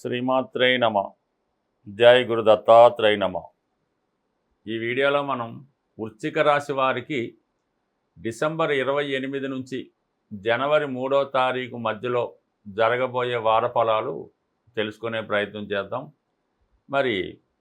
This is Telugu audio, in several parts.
శ్రీమాత్రే నమ. జై గురు దత్తాత్రేయ నమ. ఈ వీడియోలో మనం వృశ్చిక రాశి వారికి డిసెంబర్ 28 నుంచి జనవరి 3వ తారీఖు మధ్యలో జరగబోయే వార ఫలాలు తెలుసుకునే ప్రయత్నం చేద్దాం. మరి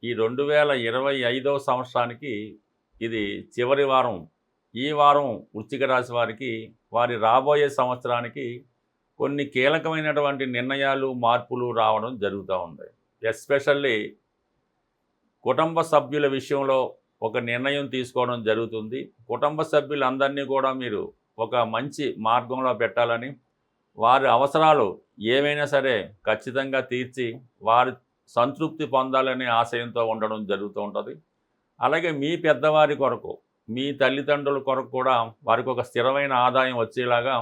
ఈ 2025వ సంవత్సరానికి ఇది చివరి వారం. ఈ వారం వృశ్చిక రాశి వారికి వారి రాబోయే సంవత్సరానికి కొన్ని కీలకమైనటువంటి నిర్ణయాలు, మార్పులు రావడం జరుగుతూ ఉంది. ఎస్పెషల్లీ కుటుంబ సభ్యుల విషయంలో ఒక నిర్ణయం తీసుకోవడం జరుగుతుంది. కుటుంబ సభ్యులందరినీ కూడా మీరు ఒక మంచి మార్గంలో పెట్టాలని, వారి అవసరాలు ఏవైనా సరే ఖచ్చితంగా తీర్చి వారి సంతృప్తి పొందాలనే ఆశయంతో ఉండడం జరుగుతూ ఉంటుంది. అలాగే మీ పెద్దవారి కొరకు, మీ తల్లిదండ్రుల కొరకు కూడా వారికి ఒక స్థిరమైన ఆదాయం వచ్చేలాగా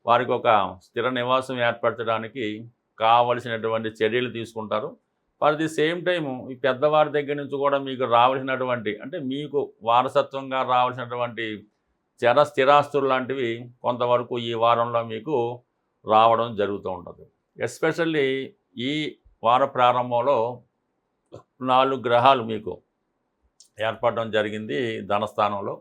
వారికి ఒక స్థిర నివాసం ఏర్పరచడానికి కావలసినటువంటి చర్యలు తీసుకుంటారు. ఫర్ ది సేమ్ టైము ఈ పెద్దవారి దగ్గర నుంచి కూడా మీకు రావాల్సినటువంటి, అంటే మీకు వారసత్వంగా రావాల్సినటువంటి స్థిరాస్తులు లాంటివి కొంతవరకు ఈ వారంలో మీకు రావడం జరుగుతూ ఉంటుంది. ఎస్పెషల్లీ ఈ వార ప్రారంభంలో 4 గ్రహాలు మీకు ఏర్పడడం జరిగింది ధనస్థానంలో.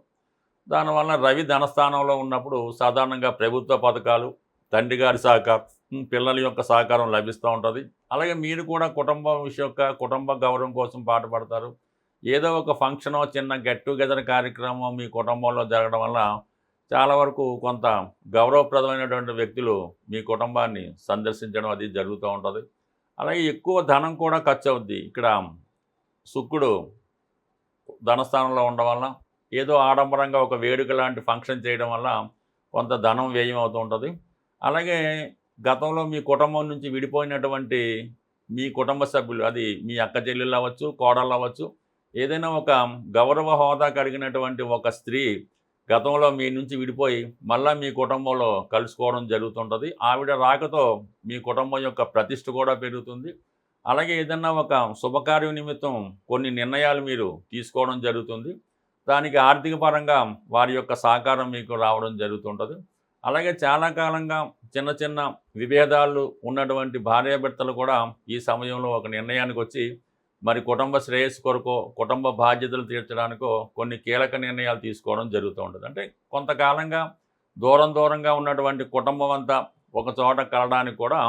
దానివల్ల రవి ధనస్థానంలో ఉన్నప్పుడు సాధారణంగా ప్రభుత్వ పథకాలు, తండ్రి గారి సహకారం, పిల్లల యొక్క సహకారం లభిస్తూ ఉంటుంది. అలాగే మీరు కూడా కుటుంబ గౌరవం కోసం పాటుపడతారు. ఏదో ఒక ఫంక్షనో, చిన్న గెట్ టుగెదర్ కార్యక్రమం మీ కుటుంబంలో జరగడం వల్ల చాలా వరకు కొంత గౌరవప్రదమైనటువంటి వ్యక్తులు మీ కుటుంబాన్ని సందర్శించడం అది జరుగుతూ ఉంటుంది. అలాగే ఎక్కువ ధనం కూడా ఖర్చు అవుద్ది. ఇక్కడ శుక్రుడు ధనస్థానంలో ఉండడం వల్ల ఏదో ఆడంబరంగా ఒక వేడుక లాంటి ఫంక్షన్ చేయడం వల్ల కొంత ధనం వ్యయం అవుతూ ఉంటుంది. అలాగే గతంలో మీ కుటుంబం నుంచి విడిపోయినటువంటి మీ కుటుంబ సభ్యులు, అది మీ అక్క చెల్లెళ్ళు అవ్వచ్చు, కోడళ్ళు అవ్వచ్చు, ఏదైనా ఒక గౌరవ హోదా కలిగినటువంటి ఒక స్త్రీ గతంలో మీ నుంచి విడిపోయి మళ్ళీ మీ కుటుంబంలో కలుసుకోవడం జరుగుతుంటుంది. ఆవిడ రాకతో మీ కుటుంబం యొక్క ప్రతిష్ఠ కూడా పెరుగుతుంది. అలాగే ఏదన్నా ఒక శుభకార్యం నిమిత్తం కొన్ని నిర్ణయాలు మీరు తీసుకోవడం జరుగుతుంది. దానికి ఆర్థిక పరంగా వారి యొక్క సహకారం మీకు రావడం జరుగుతుంటుంది. అలాగే చాలా కాలంగా చిన్న చిన్న విభేదాలు ఉన్నటువంటి భార్యాభర్తలు కూడా ఈ సమయంలో ఒక నిర్ణయానికి వచ్చి మరి కుటుంబ శ్రేయస్సు కొరకు, కుటుంబ బాధ్యతలు తీర్చడానికో కొన్ని కీలక నిర్ణయాలు తీసుకోవడం జరుగుతూ ఉంటుంది. అంటే కొంతకాలంగా దూరంగా ఉన్నటువంటి కుటుంబం అంతా ఒక చోట కలడానికి కూడా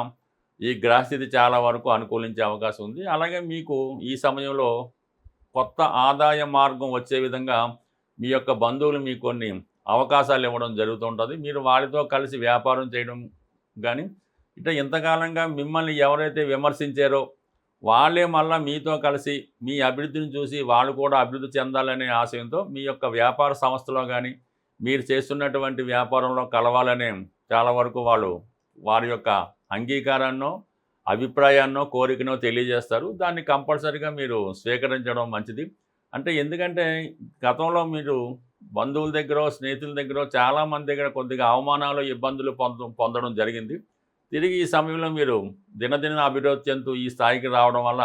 ఈ గ్రహస్థితి చాలా వరకు అనుకూలించే అవకాశం ఉంది. అలాగే మీకు ఈ సమయంలో కొత్త ఆదాయ మార్గం వచ్చే విధంగా మీ యొక్క బంధువులు మీకు కొన్ని అవకాశాలు ఇవ్వడం జరుగుతుంటుంది. మీరు వారితో కలిసి వ్యాపారం చేయడం కానీ, ఇట్లా ఇంతకాలంగా మిమ్మల్ని ఎవరైతే విమర్శించారో వాళ్ళే మళ్ళీ మీతో కలిసి మీ అభివృద్ధిని చూసి వాళ్ళు కూడా అభివృద్ధి చెందాలనే ఆశయంతో మీ యొక్క వ్యాపార సంస్థలో కానీ, మీరు చేస్తున్నటువంటి వ్యాపారంలో కలవాలనే చాలా వరకు వాళ్ళు వారి యొక్క అంగీకారాన్నో, అభిప్రాయాన్నో, కోరికనో తెలియజేస్తారు. దాన్ని కంపల్సరీగా మీరు స్వీకరించడం మంచిది. అంటే ఎందుకంటే గతంలో మీరు బంధువుల దగ్గర, స్నేహితుల దగ్గర, చాలామంది దగ్గర కొద్దిగా అవమానాలు, ఇబ్బందులు పొందడం జరిగింది. తిరిగి ఈ సమయంలో మీరు దినదిన అభివృద్ధి చెందుతూ ఈ స్థాయికి రావడం వల్ల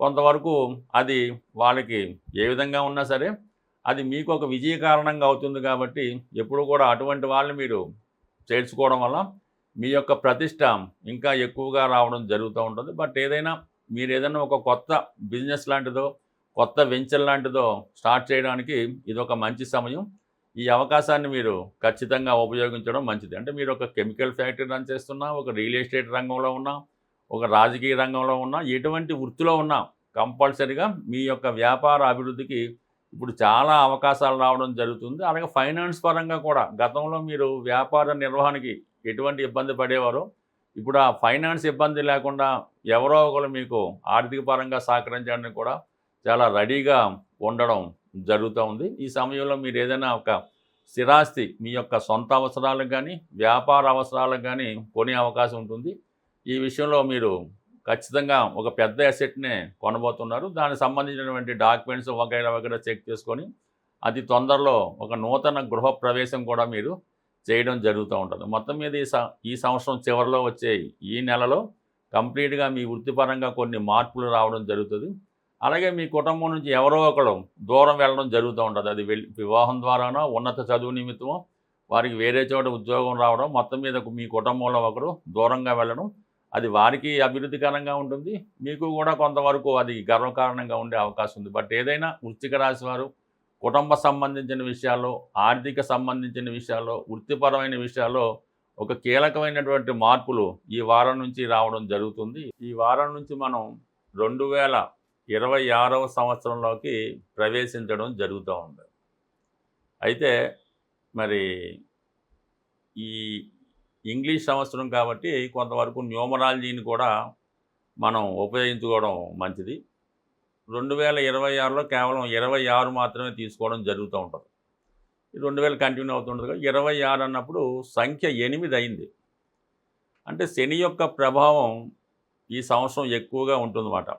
కొంతవరకు అది వాళ్ళకి ఏ విధంగా ఉన్నా సరే అది మీకు ఒక విజయ కారణంగా అవుతుంది. కాబట్టి ఎప్పుడు కూడా అటువంటి వాళ్ళని మీరు చేర్చుకోవడం వల్ల మీ యొక్క ప్రతిష్ట ఇంకా ఎక్కువగా రావడం జరుగుతూ ఉంటుంది. బట్ మీరు ఏదైనా ఒక కొత్త బిజినెస్ లాంటిదో, కొత్త వెంచర్ లాంటిదో స్టార్ట్ చేయడానికి ఇది ఒక మంచి సమయం. ఈ అవకాశాన్ని మీరు ఖచ్చితంగా ఉపయోగించడం మంచిది. అంటే మీరు ఒక కెమికల్ ఫ్యాక్టరీ రన్ చేస్తున్నా, ఒక రియల్ ఎస్టేట్ రంగంలో ఉన్నా, ఒక రాజకీయ రంగంలో ఉన్నా, ఎటువంటి వృత్తిలో ఉన్నా కంపల్సరీగా మీ యొక్క వ్యాపార అభివృద్ధికి ఇప్పుడు చాలా అవకాశాలు రావడం జరుగుతుంది. అలాగే ఫైనాన్స్ పరంగా కూడా గతంలో మీరు వ్యాపార నిర్వహణకి ఎటువంటి ఇబ్బంది పడేవారో ఇప్పుడు ఆ ఫైనాన్స్ ఇబ్బంది లేకుండా ఎవరో ఒకరు మీకు ఆర్థిక పరంగా సహకరించడానికి కూడా చాలా రెడీగా ఉండడం జరుగుతూ ఉంది. ఈ సమయంలో మీరు ఏదైనా ఒక స్థిరాస్తి మీ యొక్క సొంత అవసరాలకు కానీ, వ్యాపార అవసరాలకు కానీ కొనే అవకాశం ఉంటుంది. ఈ విషయంలో మీరు ఖచ్చితంగా ఒక పెద్ద అసెట్నే కొనబోతున్నారు. దానికి సంబంధించినటువంటి డాక్యుమెంట్స్ వగైరా చెక్ చేసుకొని అతి తొందరలో ఒక నూతన గృహ ప్రవేశం కూడా మీరు చేయడం జరుగుతూ ఉంటుంది. మొత్తం మీద ఈ సంవత్సరం చివరిలో వచ్చే ఈ నెలలో కంప్లీట్గా మీ వృత్తిపరంగా కొన్ని మార్పులు రావడం జరుగుతుంది. అలాగే మీ కుటుంబం నుంచి ఎవరో ఒకరు దూరం వెళ్ళడం జరుగుతూ ఉంటుంది. అది వివాహం ద్వారానో, ఉన్నత చదువు నిమిత్తమో, వారికి వేరే చోట ఉద్యోగం రావడం, మొత్తం మీద మీ కుటుంబంలో ఒకరు దూరంగా వెళ్ళడం, అది వారికి అభివృద్ధికరంగా ఉంటుంది, మీకు కూడా కొంతవరకు అది గర్వకారణంగా ఉండే అవకాశం ఉంది. బట్ ఏదైనా వృశ్చిక రాశి వారు కుటుంబ సంబంధించిన విషయాల్లో, ఆర్థిక సంబంధించిన విషయాల్లో, వృత్తిపరమైన విషయాల్లో ఒక కీలకమైనటువంటి మార్పులు ఈ వారం నుంచి రావడం జరుగుతుంది. ఈ వారం నుంచి మనం 2026వ సంవత్సరంలోకి ప్రవేశించడం జరుగుతూ ఉంది. అయితే మరి ఈ ఇంగ్లీష్ సంవత్సరం కాబట్టి కొంతవరకు న్యూమరాలజీని కూడా మనం ఉపయోగించుకోవడం మంచిది. 2026లో కేవలం 26 మాత్రమే తీసుకోవడం జరుగుతూ ఉంటుంది. 2000 కంటిన్యూ అవుతుంటుంది కదా, 26 అన్నప్పుడు సంఖ్య 8 అయింది. అంటే శని యొక్క ప్రభావం ఈ సంవత్సరం ఎక్కువగా ఉంటుందన్నమాట.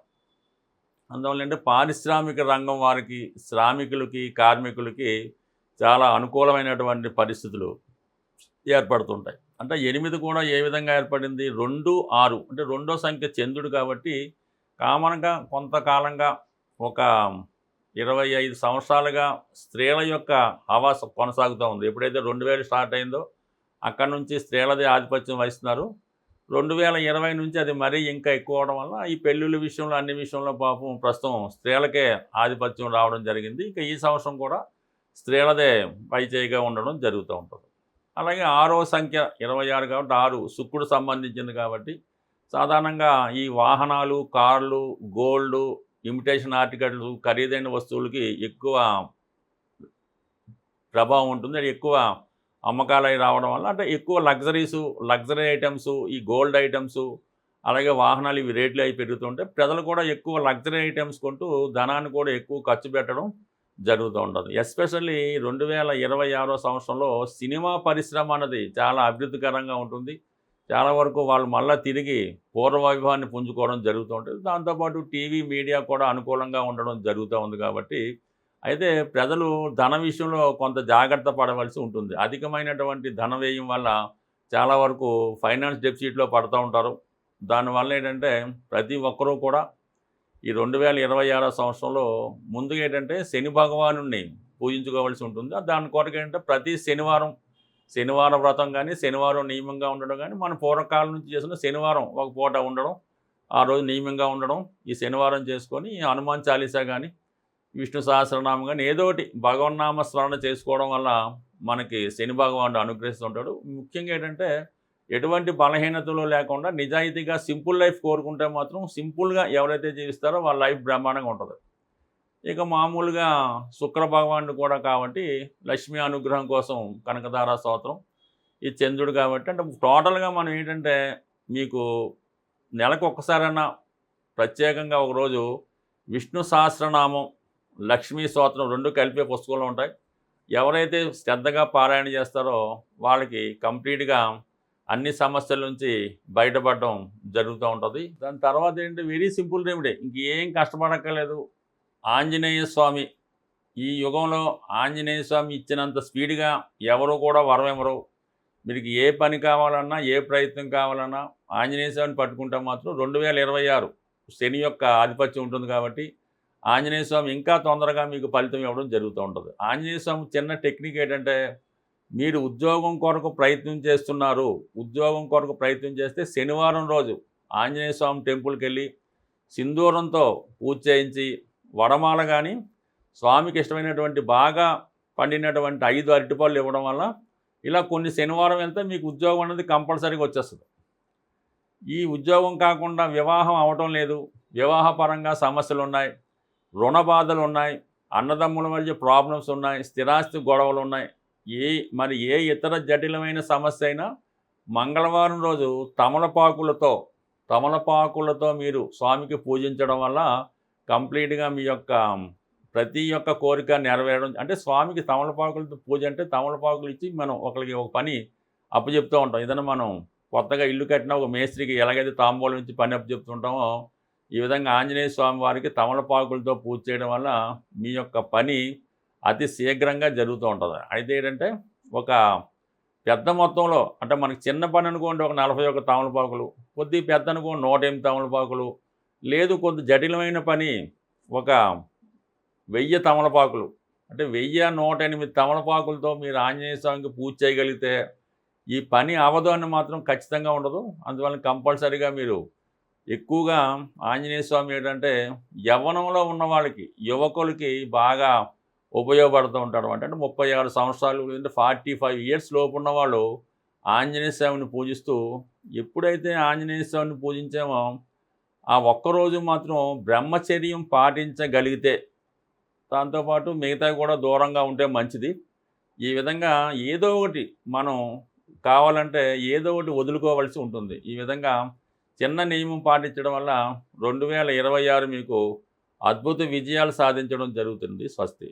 అందువల్ల అంటే పారిశ్రామిక రంగం వారికి, శ్రామికులకి, కార్మికులకి చాలా అనుకూలమైనటువంటి పరిస్థితులు ఏర్పడుతుంటాయి. అంటే 8 కూడా ఏ విధంగా ఏర్పడింది, 2, 6 అంటే రెండో సంఖ్య చంద్రుడు కాబట్టి కామన్గా కొంతకాలంగా ఒక 25 సంవత్సరాలుగా స్త్రీల యొక్క హవా కొనసాగుతూ ఉంది. ఎప్పుడైతే 2000 స్టార్ట్ అయిందో అక్కడ నుంచి స్త్రీలదే ఆధిపత్యం వహిస్తున్నారు. 2020 నుంచి అది మరీ ఇంకా ఎక్కువ అవడం వల్ల ఈ పెళ్ళిళ్ళ విషయంలో, అన్ని విషయంలో పాపం ప్రస్తుతం స్త్రీలకే ఆధిపత్యం రావడం జరిగింది. ఇక ఈ సంవత్సరం కూడా స్త్రీలదే పైచేయిగా ఉండడం జరుగుతూ ఉంటుంది. అలాగే 6వ సంఖ్య 26 కాబట్టి 6 శుక్రుడు సంబంధించింది కాబట్టి సాధారణంగా ఈ వాహనాలు, కార్లు, గోల్డ్, ఇమిటేషన్ ఆర్టికల్స్, ఖరీదైన వస్తువులకి ఎక్కువ ప్రభావం ఉంటుంది. అది ఎక్కువ అమ్మకాలు అవి రావడం వల్ల అంటే ఎక్కువ లగ్జరీ ఐటమ్స్, ఈ గోల్డ్ ఐటమ్స్, అలాగే వాహనాలు ఇవి రేట్లు అవి పెరుగుతుంటే ప్రజలు కూడా ఎక్కువ లగ్జరీ ఐటమ్స్ కొంటూ ధనాన్ని కూడా ఎక్కువ ఖర్చు పెట్టడం జరుగుతూ ఉంటుంది. ఎస్పెషల్లీ 2026వ సంవత్సరంలో సినిమా పరిశ్రమ అన్నది చాలా అభివృద్ధికరంగా ఉంటుంది. చాలా వరకు వాళ్ళు మళ్ళీ తిరిగి పూర్వ వైభవాన్ని పుంజుకోవడం జరుగుతూ ఉంటుంది. దాంతోపాటు టీవీ, మీడియా కూడా అనుకూలంగా ఉండడం జరుగుతూ ఉంది కాబట్టి అయితే ప్రజలు ధన విషయంలో కొంత జాగ్రత్త పడవలసి ఉంటుంది. అధికమైనటువంటి ధన వ్యయం వల్ల చాలా వరకు ఫైనాన్స్ డెఫిసిట్లో పడుతూ ఉంటారు. దానివల్ల ఏంటంటే ప్రతి ఒక్కరూ కూడా ఈ 2026వ సంవత్సరంలో ముందుగా ఏంటంటే శని భగవానుడిని పూజించుకోవాల్సి ఉంటుంది. దాని కొరకు ఏంటంటే ప్రతి శనివారం వ్రతం కానీ, శనివారం నియమంగా ఉండడం కానీ, మన పూర్వకాలం నుంచి చేసిన శనివారం ఒక పూట ఉండడం, ఆ రోజు నియమంగా ఉండడం, ఈ శనివారం చేసుకొని హనుమాన్ చాలీసా కానీ, విష్ణు సహస్రనామం కానీ ఏదో ఒకటి భగవన్నామ స్మరణ చేసుకోవడం వల్ల మనకి శని భగవానుడు అనుగ్రహిస్తుంటాడు. ముఖ్యంగా ఏంటంటే ఎటువంటి బలహీనతలు లేకుండా నిజాయితీగా సింపుల్ లైఫ్ కోరుకుంటే మాత్రం సింపుల్గా ఎవరైతే జీవిస్తారో వాళ్ళ లైఫ్ బ్రహ్మాండంగా ఉంటుంది. ఇక మామూలుగా శుక్ర భగవానుడు కూడా కాబట్టి లక్ష్మీ అనుగ్రహం కోసం కనకధార స్తోత్రం, ఈ చంద్రుడు కాబట్టి అంటే టోటల్గా మనం ఏంటంటే మీకు నెలకు ఒక్కసారైనా ప్రత్యేకంగా ఒకరోజు విష్ణు సహస్రనామం, లక్ష్మీ స్తోత్రం 2 కలిపే పుస్తకంలో ఉంటాయి. ఎవరైతే శ్రద్ధగా పారాయణ చేస్తారో వాళ్ళకి కంప్లీట్గా అన్ని సమస్యల నుంచి బయటపడడం జరుగుతూ ఉంటుంది. దాని తర్వాత ఏంటి, వెరీ సింపుల్ రెమెడీ, ఇంకేం కష్టపడక్కర్లేదు. ఆంజనేయ స్వామి, ఈ యుగంలో ఆంజనేయ స్వామి ఇచ్చినంత స్పీడ్గా ఎవరు కూడా వరం ఇవ్వరు. మీకు ఏ పని కావాలన్నా, ఏ ప్రయత్నం కావాలన్నా ఆంజనేయ స్వామిని పట్టుకుంటే మాత్రం 2026 శని యొక్క ఆధిపత్యం ఉంటుంది కాబట్టి ఆంజనేయ స్వామి ఇంకా తొందరగా మీకు ఫలితం ఇవ్వడం జరుగుతూ ఉంటుంది. ఆంజనేయ స్వామి చిన్న టెక్నిక్ ఏంటంటే, మీరు ఉద్యోగం కొరకు ప్రయత్నం చేస్తున్నారు, ఉద్యోగం కొరకు ప్రయత్నం చేస్తే శనివారం రోజు ఆంజనేయ స్వామి టెంపుల్కి వెళ్ళి సింధూరంతో పూజ చేయించి వడమాల కానీ, స్వామికి ఇష్టమైనటువంటి బాగా పండినటువంటి 5 అరటిపళ్ళు ఇవ్వడం వల్ల ఇలా కొన్ని శనివారం వెళ్తే మీకు ఉద్యోగం అనేది కంపల్సరీగా వచ్చేస్తుంది. ఈ ఉద్యోగం కాకుండా వివాహం అవటం లేదు, వివాహపరంగా సమస్యలు ఉన్నాయి, రుణ బాధలు ఉన్నాయి, అన్నదమ్ముల మధ్య ప్రాబ్లమ్స్ ఉన్నాయి, స్థిరాస్తి గొడవలు ఉన్నాయి, ఏ ఇతర జటిలమైన సమస్య అయినా మంగళవారం రోజు తమలపాకులతో మీరు స్వామికి పూజించడం వల్ల కంప్లీట్గా మీ యొక్క ప్రతి ఒక్క కోరిక నెరవేరడం. అంటే స్వామికి తమలపాకులతో పూజ అంటే తమలపాకులు ఇచ్చి మనం ఒకరికి ఒక పని అప్పచెప్తూ ఉంటాం. ఏదైనా మనం కొత్తగా ఇల్లు కట్టినా ఒక మేస్త్రికి ఎలాగైతే తాంబూలం నుంచి పని అప్పచెప్తుంటామో ఈ విధంగా ఆంజనేయ స్వామి వారికి తమలపాకులతో పూజ చేయడం వల్ల మీ యొక్క పని అతి శీఘ్రంగా జరుగుతూ ఉంటుంది. అయితే ఏంటంటే ఒక పెద్ద మొత్తంలో అంటే మనకి చిన్న పని అనుకోండి ఒక 41 తమలపాకులు, కొద్ది పెద్ద అనుకోండి 108 తమలపాకులు, లేదు కొద్ది జటిలమైన పని ఒక 1000 తమలపాకులు, అంటే 1108 తమలపాకులతో మీరు ఆంజనేయ స్వామికి పూజ చేయగలిగితే ఈ పని అవ్వదు అని మాత్రం ఖచ్చితంగా ఉండదు. అందువల్ల కంపల్సరీగా మీరు ఎక్కువగా ఆంజనేయ స్వామి ఏంటంటే యవ్వనంలో ఉన్న వాళ్ళకి, యువకులకి బాగా ఉపయోగపడుతూ ఉంటాడు. అంటే 36 సంవత్సరాలు లేదంటే 45 ఇయర్స్ లోపు ఉన్నవాళ్ళు ఆంజనేయ స్వామిని పూజిస్తూ, ఎప్పుడైతే ఆంజనేయ స్వామిని పూజించామో ఆ ఒక్కరోజు మాత్రం బ్రహ్మచర్యం పాటించగలిగితే, దాంతోపాటు మిగతావి కూడా దూరంగా ఉంటే మంచిది. ఈ విధంగా ఏదో ఒకటి మనం కావాలంటే ఏదో ఒకటి వదులుకోవాల్సి ఉంటుంది. ఈ విధంగా చిన్న నియమం పాటించడం వల్ల 2026 మీకు అద్భుత విజయాలు సాధించడం జరుగుతుంది. స్వస్తి.